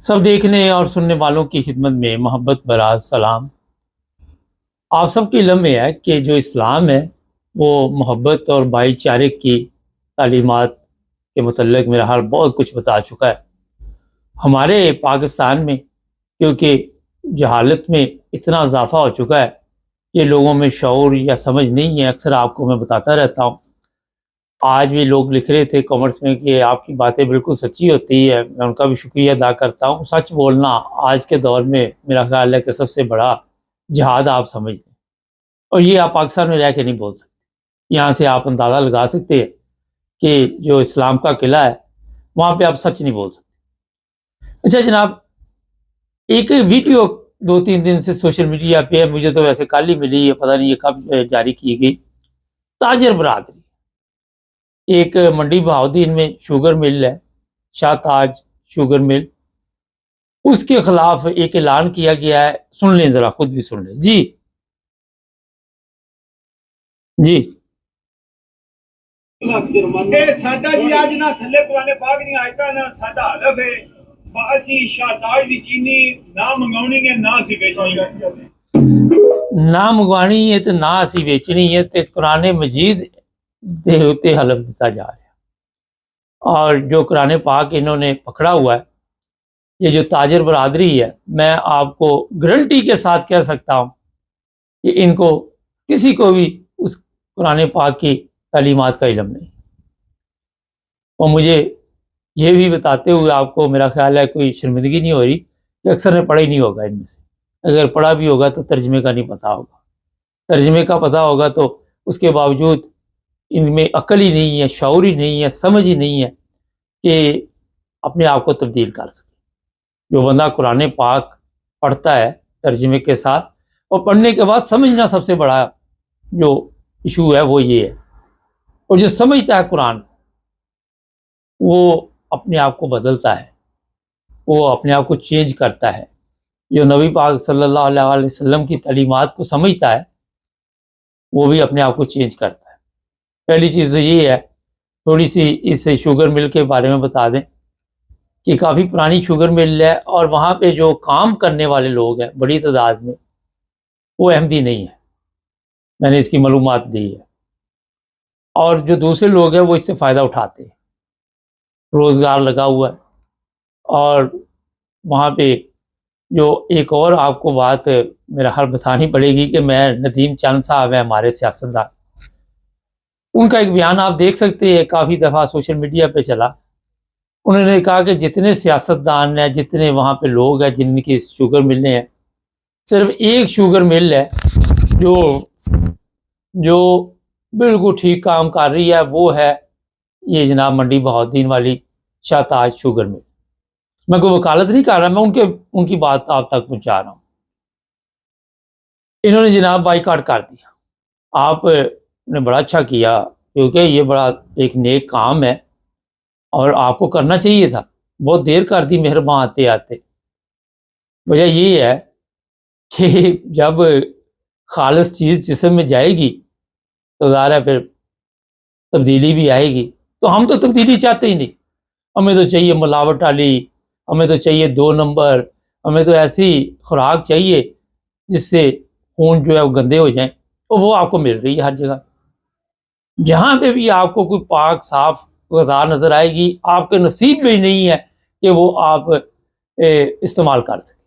سب دیکھنے اور سننے والوں کی خدمت میں محبت برا سلام۔ آپ سب کے علم میں ہے کہ جو اسلام ہے وہ محبت اور بھائی چارے کی تعلیمات کے متعلق میرا حال بہت کچھ بتا چکا ہے۔ ہمارے پاکستان میں کیونکہ جہالت میں اتنا اضافہ ہو چکا ہے کہ لوگوں میں شعور یا سمجھ نہیں ہے، اکثر آپ کو میں بتاتا رہتا ہوں۔ آج بھی لوگ لکھ رہے تھے کامنٹس میں کہ آپ کی باتیں بالکل سچی ہوتی ہے، میں ان کا بھی شکریہ ادا کرتا ہوں۔ سچ بولنا آج کے دور میں میرا خیال ہے کہ سب سے بڑا جہاد آپ سمجھ لیں، اور یہ آپ پاکستان میں رہ کے نہیں بول سکتے۔ یہاں سے آپ اندازہ لگا سکتے ہیں کہ جو اسلام کا قلعہ ہے وہاں پہ آپ سچ نہیں بول سکتے۔ اچھا جناب، ایک ویڈیو 2-3 دن سے سوشل میڈیا پہ ہے، مجھے تو ویسے کل ہی ملی ہے، پتہ نہیں یہ کب جاری کی گئی۔ تاجر برادری، ایک منڈی بہاؤدین میں شوگر مل ہے، شاہ تاج شوگر مل، اس کے خلاف ایک اعلان کیا گیا ہے۔ سن لیں ذرا، خود بھی سن لیں۔ جی جی ساڈا جی اج نہ تھلے قرآن پاک دی آیتاں نہ ساڈا حلف ہے اسی شاداج دی چینی نہ منگاونی ہے نہ اسی بیچنی ہے، نہ منگوانی ہے تو نہ اسی بیچنی ہے، تے قرآن مجید دے ہوتے حلف دیتا جا رہا ہے۔ اور جو قرآن پاک انہوں نے پکڑا ہوا ہے، یہ جو تاجر برادری ہے، میں آپ کو گارنٹی کے ساتھ کہہ سکتا ہوں کہ ان کو کسی کو بھی اس قرآن پاک کی تعلیمات کا علم نہیں۔ اور مجھے یہ بھی بتاتے ہوئے آپ کو میرا خیال ہے کوئی شرمندگی نہیں ہو رہی کہ اکثر نے پڑھا ہی نہیں ہوگا ان میں سے۔ اگر پڑھا بھی ہوگا تو ترجمے کا نہیں پتہ ہوگا، ترجمے کا پتہ ہوگا تو اس کے باوجود ان میں عقل ہی نہیں ہے، شعور ہی نہیں ہے، سمجھ ہی نہیں ہے کہ اپنے آپ کو تبدیل کر سکے۔ جو بندہ قرآن پاک پڑھتا ہے ترجمے کے ساتھ اور پڑھنے کے بعد سمجھنا، سب سے بڑا جو ایشو ہے وہ یہ ہے۔ اور جو سمجھتا ہے قرآن، وہ اپنے آپ کو بدلتا ہے، وہ اپنے آپ کو چینج کرتا ہے۔ جو نبی پاک صلی اللہ علیہ وسلم کی تعلیمات کو سمجھتا ہے وہ بھی اپنے آپ کو چینج کرتا ہے۔ پہلی چیز تو یہ ہے، تھوڑی سی اس شوگر مل کے بارے میں بتا دیں کہ کافی پرانی شوگر مل ہے، اور وہاں پہ جو کام کرنے والے لوگ ہیں بڑی تعداد میں، وہ احمدی نہیں ہے، میں نے اس کی معلومات دی ہے۔ اور جو دوسرے لوگ ہیں وہ اس سے فائدہ اٹھاتے ہیں، روزگار لگا ہوا ہے۔ اور وہاں پہ جو ایک اور آپ کو بات میرا حال بتانی پڑے گی کہ میں ندیم چند صاحب ہیں ہمارے سیاستدان، ان کا ایک بیان آپ دیکھ سکتے ہیں، کافی دفعہ سوشل میڈیا پہ چلا۔ انہوں نے کہا کہ جتنے سیاستدان ہیں، جتنے وہاں پہ لوگ ہیں جن کی شوگر ملیں ہیں، صرف ایک شوگر مل ہے جو بالکل ٹھیک کام کر رہی ہے، وہ ہے یہ جناب منڈی بہاؤدین والی شاہ تاج شوگر مل۔ میں کوئی وکالت نہیں کر رہا، میں ان کی بات آپ تک پہنچا رہا ہوں۔ انہوں نے جناب بائیکاٹ کر دیا۔ آپ نے بڑا اچھا کیا، کیونکہ یہ بڑا ایک نیک کام ہے اور آپ کو کرنا چاہیے تھا۔ بہت دیر کر دی مہربان آتے آتے۔ وجہ یہ ہے کہ جب خالص چیز جسم میں جائے گی تو ظاہر ہے پھر تبدیلی بھی آئے گی۔ تو ہم تو تبدیلی چاہتے ہی نہیں، ہمیں تو چاہیے ملاوٹ والی، ہمیں تو چاہیے 2 نمبر، ہمیں تو ایسی خوراک چاہیے جس سے خون جو ہے وہ گندے ہو جائیں، تو وہ آپ کو مل رہی ہے ہر جگہ۔ جہاں پہ بھی آپ کو کوئی پاک صاف غذا نظر آئے گی، آپ کے نصیب میں ہی نہیں ہے کہ وہ آپ استعمال کر سکیں۔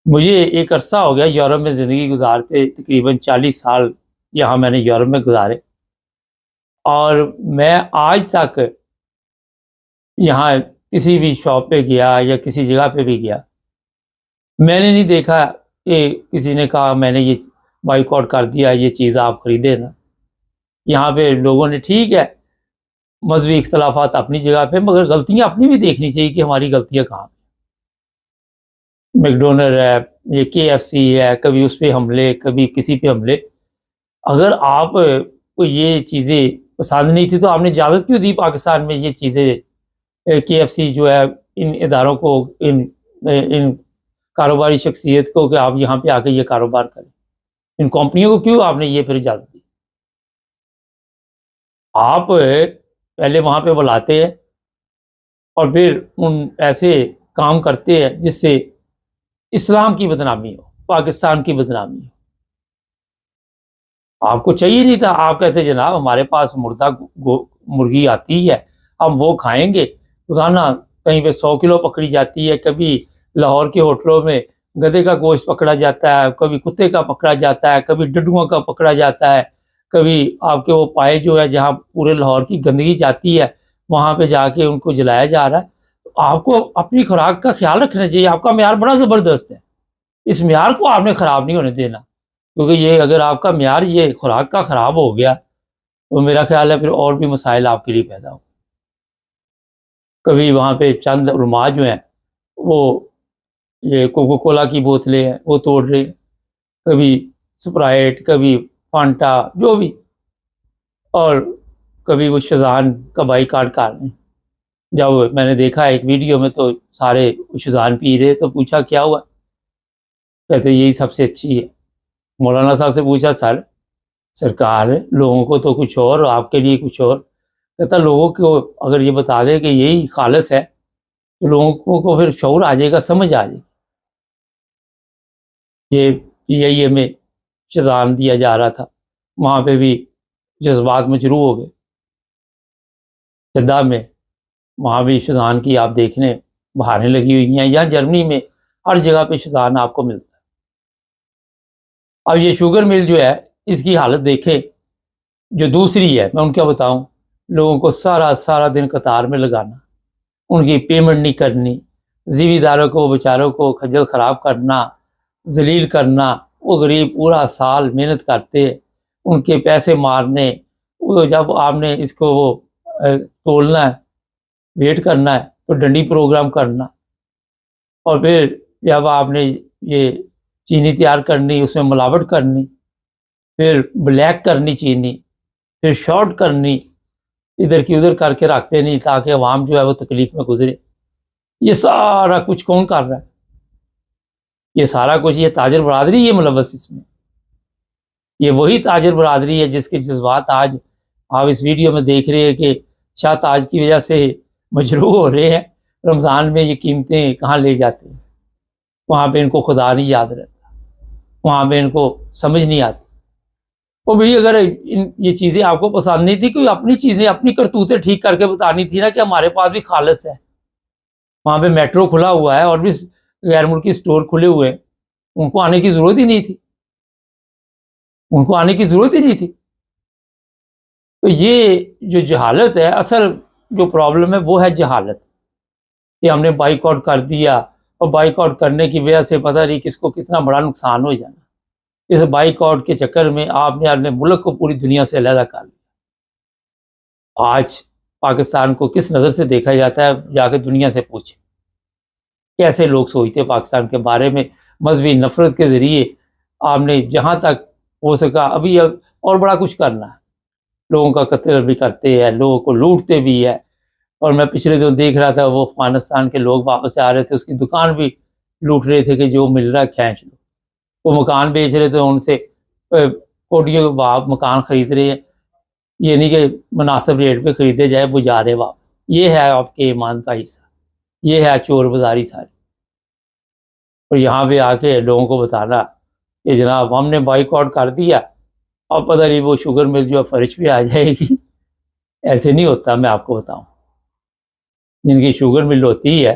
مجھے ایک عرصہ ہو گیا یورپ میں زندگی گزارتے، تقریباً 40 سال یہاں میں نے یورپ میں گزارے، اور میں آج تک یہاں کسی بھی شاپ پہ گیا یا کسی جگہ پہ بھی گیا، میں نے نہیں دیکھا کہ کسی نے کہا میں نے یہ بائیک آؤٹ کر دیا، یہ چیز آپ خریدے نا۔ یہاں پہ لوگوں نے، ٹھیک ہے مذہبی اختلافات اپنی جگہ پہ، مگر غلطیاں اپنی بھی دیکھنی چاہیے کہ ہماری غلطیاں کہاں۔ میکڈونلڈ ہے، یہ KFC ہے، کبھی اس پہ حملے، کبھی کسی پہ حملے۔ اگر آپ کو یہ چیزیں پسند نہیں تھی تو آپ نے اجازت کیوں دی پاکستان میں یہ چیزیں، KFC جو ہے ان اداروں کو، ان کاروباری شخصیت کو، کہ آپ یہاں پہ آ کے یہ کاروبار کریں؟ ان کمپنیوں کو کیوں آپ نے یہ پھر اجازت دی؟ آپ پہلے وہاں پہ بلاتے ہیں اور پھر ان ایسے کام کرتے ہیں جس سے اسلام کی بدنامی ہو، پاکستان کی بدنامی ہو۔ آپ کو چاہیے نہیں تھا، آپ کہتے جناب ہمارے پاس مردہ مرغی آتی ہے، ہم وہ کھائیں گے۔ روزانہ کہیں پہ 100 کلو پکڑی جاتی ہے، کبھی لاہور کے ہوٹلوں میں گدھے کا گوشت پکڑا جاتا ہے، کبھی کتے کا پکڑا جاتا ہے، کبھی ڈڈوؤں کا پکڑا جاتا ہے، کبھی آپ کے وہ پائے جو ہے جہاں پورے لاہور کی گندگی جاتی ہے وہاں پہ جا کے ان کو جلایا جا رہا ہے۔ آپ کو اپنی خوراک کا خیال رکھنا چاہیے، آپ کا معیار بڑا زبردست ہے، اس معیار کو آپ نے خراب نہیں ہونے دینا، کیونکہ یہ اگر آپ کا معیار یہ خوراک کا خراب ہو گیا تو میرا خیال ہے پھر اور بھی مسائل آپ کے لیے پیدا ہوں۔ کبھی وہاں پہ چند علماء جو ہیں وہ یہ کوکو کولا کی بوتلیں ہیں وہ توڑ رہے ہیں، کبھی سپرائٹ، کبھی فانٹا، جو بھی، اور کبھی وہ شزان کا بائیکاٹ کر رہے ہیں۔ جب میں نے دیکھا ایک ویڈیو میں تو سارے شزان پی رہے، تو پوچھا کیا ہوا، کہتے یہی سب سے اچھی ہے۔ مولانا صاحب سے پوچھا سرکار لوگوں کو تو کچھ اور، آپ کے لیے کچھ اور۔ کہتا لوگوں کو اگر یہ بتا دے کہ یہی خالص ہے تو لوگوں کو پھر شعور آ جائے گا، سمجھ آ جائے گی۔ یہ پی آئی اے میں شزان دیا جا رہا تھا، وہاں پہ بھی جذبات مجروح ہو گئے۔ جدہ میں وہاں بھی شزان کی آپ دیکھنے بہاریں لگی ہوئی ہیں، یا جرمنی میں ہر جگہ پہ شزان آپ کو ملتا ہے۔ اب یہ شوگر مل جو ہے اس کی حالت دیکھیں، جو دوسری ہے میں ان کا بتاؤں، لوگوں کو سارا دن قطار میں لگانا، ان کی پیمنٹ نہیں کرنی، ذمہ داروں کو بیچاروں کو کھجل خراب کرنا، ذلیل کرنا۔ وہ غریب پورا سال محنت کرتے، ان کے پیسے مارنے، وہ جب آپ نے اس کو وہ تولنا ہے، ویٹ کرنا ہے تو ڈنڈی پروگرام کرنا، اور پھر جب آپ نے یہ چینی تیار کرنی، اس میں ملاوٹ کرنی، پھر بلیک کرنی چینی، پھر شارٹ کرنی، ادھر کی ادھر کر کے رکھتے نہیں تاکہ عوام جو ہے وہ تکلیف میں گزرے۔ یہ سارا کچھ کون کر رہا ہے؟ یہ سارا کچھ یہ تاجر برادری یہ ملوث اس میں۔ یہ وہی تاجر برادری ہے جس کے جذبات آج آپ اس ویڈیو میں دیکھ رہے ہیں کہ شاہ تاج کی وجہ سے مجروح ہو رہے ہیں۔ رمضان میں یہ قیمتیں کہاں لے جاتے ہیں، وہاں پہ ان کو خدا نہیں یاد رہتا، وہاں پہ ان کو سمجھ نہیں آتی۔ اور بھئی اگر یہ چیزیں آپ کو پسند نہیں تھی، کوئی اپنی چیزیں اپنی کرتوتیں ٹھیک کر کے بتانی تھی نا کہ ہمارے پاس بھی خالص ہے۔ وہاں پہ میٹرو کھلا ہوا ہے اور بھی غیر ملکی سٹور کھلے ہوئے ہیں، ان کو آنے کی ضرورت ہی نہیں تھی، ان کو آنے کی ضرورت ہی نہیں تھی۔ تو یہ جو جہالت ہے، اصل جو پرابلم ہے وہ ہے جہالت، کہ ہم نے بائیک آؤٹ کر دیا، اور بائیک آؤٹ کرنے کی وجہ سے پتہ نہیں کس کو کتنا بڑا نقصان ہو جانا۔ اس بائیک آؤٹ کے چکر میں آپ نے اپنے ملک کو پوری دنیا سے علیحدہ کر لیا۔ آج پاکستان کو کس نظر سے دیکھا جاتا ہے، جا کے دنیا سے پوچھیں کیسے لوگ سوچتے ہیں پاکستان کے بارے میں۔ مذہبی نفرت کے ذریعے آپ نے جہاں تک ہو سکا ابھی اور بڑا کچھ کرنا ہے، لوگوں کا قتل بھی کرتے ہیں، لوگوں کو لوٹتے بھی ہے۔ اور میں پچھلے دن دیکھ رہا تھا وہ افغانستان کے لوگ واپس آ رہے تھے، اس کی دکان بھی لوٹ رہے تھے کہ جو مل رہا ہے کھینچ لو۔ وہ مکان بیچ رہے تھے، ان سے کوٹیوں کے بعد مکان خرید رہے ہیں، یہ نہیں کہ مناسب ریٹ پہ خریدے جائے، وہ جا رہے واپس۔ یہ ہے آپ کے ایمان کا حصہ، یہ ہے چور بازاری ساری۔ اور یہاں پہ آ کے لوگوں کو بتانا کہ جناب ہم نے بائیک آؤٹ کر دیا، اب پتہ نہیں وہ شوگر مل جو ہے فرش پہ آ جائے گی۔ ایسے نہیں ہوتا، میں آپ کو بتاؤں، جن کی شوگر مل ہوتی ہے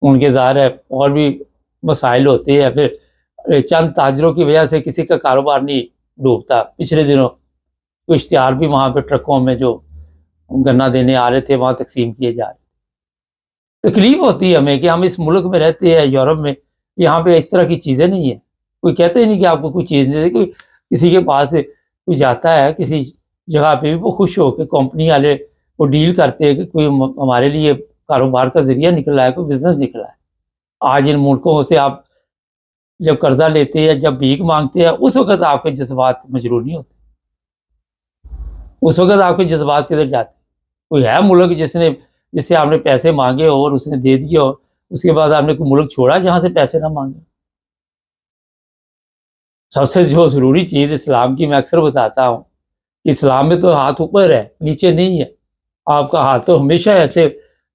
ان کے ظاہر ہے اور بھی مسائل ہوتے ہیں، پھر چند تاجروں کی وجہ سے کسی کا کاروبار نہیں ڈوبتا۔ پچھلے دنوں کوئی اشتہار بھی وہاں پہ ٹرکوں میں جو گنا دینے آ رہے تھے وہاں تقسیم کیے جا رہے۔ تکلیف ہوتی ہے ہمیں کہ ہم اس ملک میں رہتے ہیں، یورپ میں، یہاں پہ اس طرح کی چیزیں نہیں ہیں۔ کوئی کہتے ہی نہیں کہ آپ کو کوئی چیز نہیں دے، کوئی کسی کے پاس کوئی جاتا ہے کسی جگہ پہ بھی وہ خوش ہو کے کمپنی والے وہ ڈیل کرتے ہیں کہ کوئی ہمارے لیے کاروبار کا ذریعہ نکلا ہے، کوئی بزنس نکلا ہے۔ آج ان ملکوں سے آپ جب قرضہ لیتے ہیں، جب بھیک مانگتے ہیں، اس وقت آپ کے جذبات مجروح نہیں ہوتے، اس وقت آپ کے جذبات کدھر جاتے؟ کوئی ہے ملک جس سے آپ نے پیسے مانگے اور اس نے دے دیے، اور اس کے بعد آپ نے کوئی ملک چھوڑا جہاں سے پیسے نہ مانگے؟ سب سے جو ضروری چیز اسلام کی میں اکثر بتاتا ہوں کہ اسلام میں تو ہاتھ اوپر ہے، نیچے نہیں ہے۔ آپ کا ہاتھ تو ہمیشہ ایسے